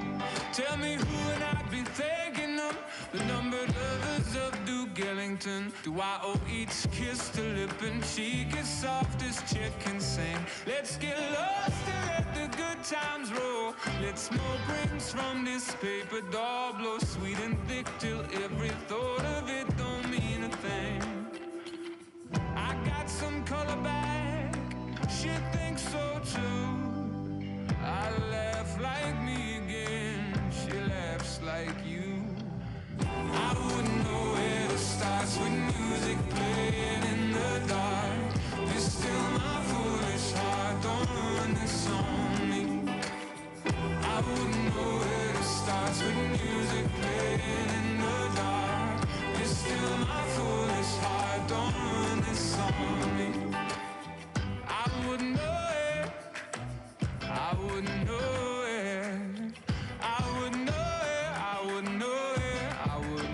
Tell me who would I be thanking them? The numbered lovers of Duke Ellington. Do I owe each kiss to lip and cheek as soft as chick can sing? Let's get lost and let the good times roll. Let's smoke rings from this paper doll, blow sweet and thick till every thought of it don't mean a thing. I got some color back, she thinks so too. I laugh like me again, she laughs like you. I wouldn't know where to start. Sweet music playing in the dark. It's still my foolish heart, don't ruin this on me. I wouldn't know where to start. Sweet music playing in the dark. It's still my foolish heart, don't ruin this on me. I wouldn't know it, I wouldn't know it, I wouldn't know it, I wouldn't know it, I would.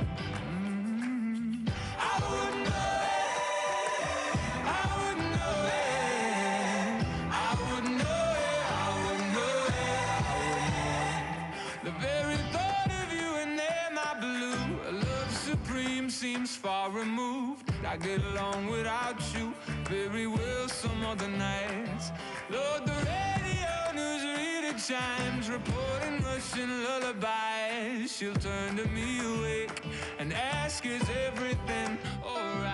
I wouldn't know it, I wouldn't know it, I wouldn't know it, I wouldn't know it, I wouldn't. The very thought of you and there, my blue, a love supreme seems far removed. I get along without you very well some other nights. Load the radio, newsreader chimes, reporting Russian lullabies. She'll turn to me awake and ask, is everything alright?